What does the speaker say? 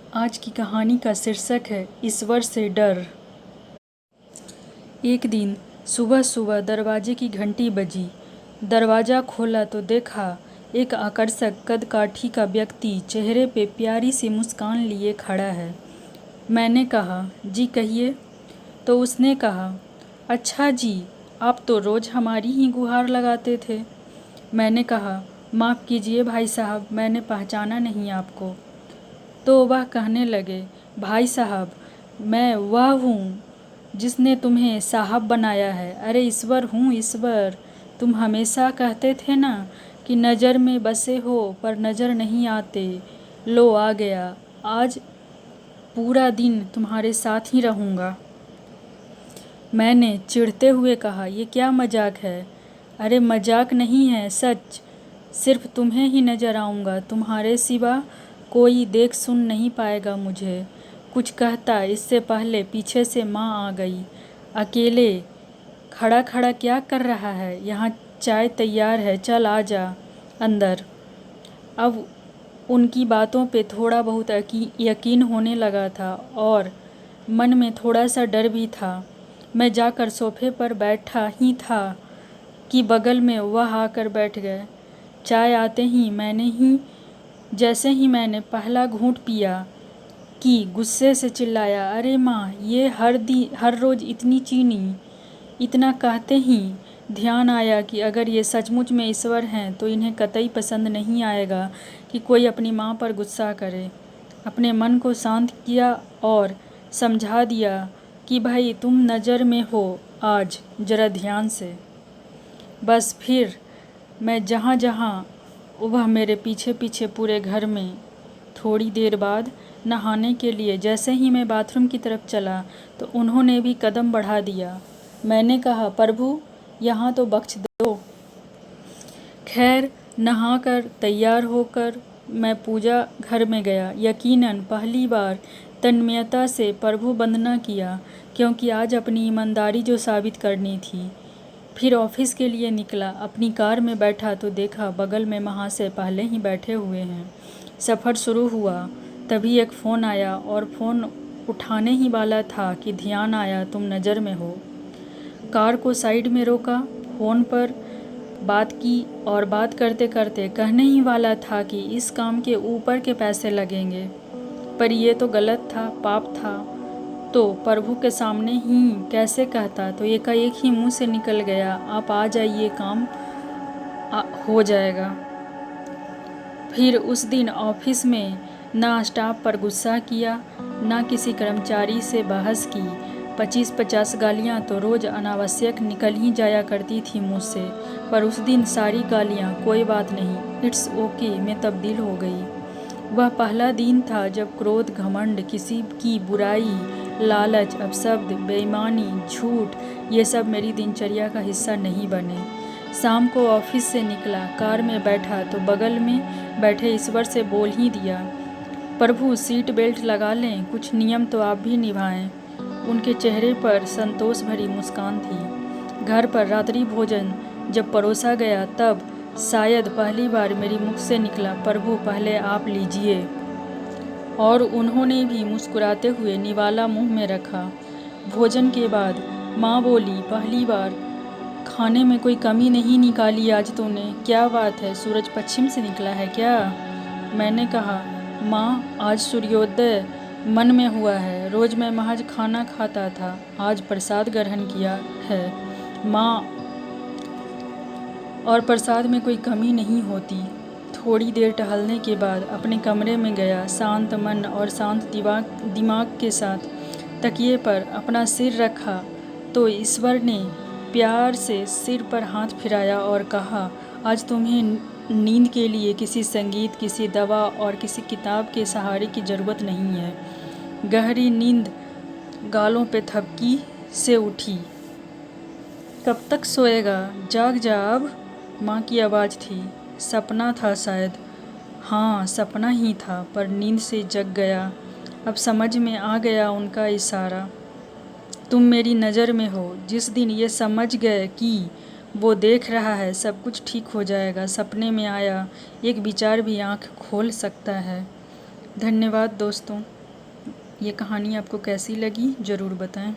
आज की कहानी का शीर्षक है ईश्वर से डर। एक दिन सुबह सुबह दरवाजे की घंटी बजी। दरवाज़ा खोला तो देखा एक आकर्षक कदकाठी का व्यक्ति चेहरे पे प्यारी सी मुस्कान लिए खड़ा है। मैंने कहा, जी कहिए। तो उसने कहा, अच्छा जी, आप तो रोज़ हमारी ही गुहार लगाते थे। मैंने कहा, माफ़ कीजिए भाई साहब, मैंने पहचाना नहीं आपको। तो वह कहने लगे, भाई साहब, मैं वह हूँ जिसने तुम्हें साहब बनाया है। अरे ईश्वर हूँ, ईश्वर। तुम हमेशा कहते थे ना कि नज़र में बसे हो पर नज़र नहीं आते। लो आ गया, आज पूरा दिन तुम्हारे साथ ही रहूँगा। मैंने चिढ़ते हुए कहा, ये क्या मजाक है। अरे मजाक नहीं है, सच। सिर्फ तुम्हें ही नज़र आऊँगा, तुम्हारे सिवा कोई देख सुन नहीं पाएगा मुझे। कुछ कहता इससे पहले पीछे से माँ आ गई। अकेले खड़ा खड़ा क्या कर रहा है, यहाँ चाय तैयार है, चल आ जा अंदर। अब उनकी बातों पे थोड़ा बहुत यकीन होने लगा था और मन में थोड़ा सा डर भी था। मैं जाकर सोफे पर बैठा ही था कि बगल में वह आकर बैठ गए। चाय आते ही जैसे ही मैंने पहला घूंट पिया कि गुस्से से चिल्लाया, अरे माँ, ये हर रोज़ इतनी चीनी। इतना कहते ही ध्यान आया कि अगर ये सचमुच में ईश्वर हैं तो इन्हें कतई पसंद नहीं आएगा कि कोई अपनी माँ पर गुस्सा करे। अपने मन को शांत किया और समझा दिया कि भाई तुम नज़र में हो, आज ज़रा ध्यान से। बस फिर मैं जहाँ जहाँ वह मेरे पीछे पीछे पूरे घर में। थोड़ी देर बाद नहाने के लिए जैसे ही मैं बाथरूम की तरफ चला तो उन्होंने भी कदम बढ़ा दिया। मैंने कहा, प्रभु यहाँ तो बख्श दो। खैर, नहाकर तैयार होकर मैं पूजा घर में गया। यकीनन पहली बार तन्मयता से प्रभु वंदना किया, क्योंकि आज अपनी ईमानदारी जो साबित करनी थी। फिर ऑफिस के लिए निकला। अपनी कार में बैठा तो देखा बगल में महाशय पहले ही बैठे हुए हैं। सफ़र शुरू हुआ तभी एक फ़ोन आया और फ़ोन उठाने ही वाला था कि ध्यान आया तुम नज़र में हो। कार को साइड में रोका, फ़ोन पर बात की और बात करते करते कहने ही वाला था कि इस काम के ऊपर के पैसे लगेंगे। पर ये तो गलत था, पाप था। तो प्रभु के सामने ही कैसे कहता, तो एकाएक ही मुंह से निकल गया, आप आ जाइए, काम हो जाएगा। फिर उस दिन ऑफिस में ना स्टाफ पर गुस्सा किया, ना किसी कर्मचारी से बहस की। 25-50 गालियाँ तो रोज़ अनावश्यक निकल ही जाया करती थी मुझ से, पर उस दिन सारी गालियाँ कोई बात नहीं, इट्स ओके में तब्दील हो गई। वह पहला दिन था जब क्रोध, घमंड, किसी की बुराई, लालच, अपशब्द, बेईमानी, झूठ, ये सब मेरी दिनचर्या का हिस्सा नहीं बने। शाम को ऑफिस से निकला, कार में बैठा तो बगल में बैठे ईश्वर से बोल ही दिया, प्रभु सीट बेल्ट लगा लें, कुछ नियम तो आप भी निभाएं। उनके चेहरे पर संतोष भरी मुस्कान थी। घर पर रात्रि भोजन जब परोसा गया तब शायद पहली बार मेरी मुख से निकला, प्रभु पहले आप लीजिए। और उन्होंने भी मुस्कुराते हुए निवाला मुंह में रखा। भोजन के बाद माँ बोली, पहली बार खाने में कोई कमी नहीं निकाली आज तूने, क्या बात है, सूरज पश्चिम से निकला है क्या? मैंने कहा, माँ आज सूर्योदय मन में हुआ है, रोज़ मैं महज खाना खाता था, आज प्रसाद ग्रहण किया है माँ, और प्रसाद में कोई कमी नहीं होती। थोड़ी देर टहलने के बाद अपने कमरे में गया, शांत मन और शांत दिमाग के साथ तकिए पर अपना सिर रखा तो ईश्वर ने प्यार से सिर पर हाथ फिराया और कहा, आज तुम्हें नींद के लिए किसी संगीत, किसी दवा और किसी किताब के सहारे की ज़रूरत नहीं है। गहरी नींद गालों पे थपकी से उठी। कब तक सोएगा, जाग जा अब, माँ की आवाज़ थी। सपना था शायद। हाँ, सपना ही था, पर नींद से जग गया। अब समझ में आ गया उनका इशारा, तुम मेरी नज़र में हो। जिस दिन ये समझ गए कि वो देख रहा है, सब कुछ ठीक हो जाएगा। सपने में आया एक विचार भी आँख खोल सकता है। धन्यवाद दोस्तों। ये कहानी आपको कैसी लगी ज़रूर बताएं।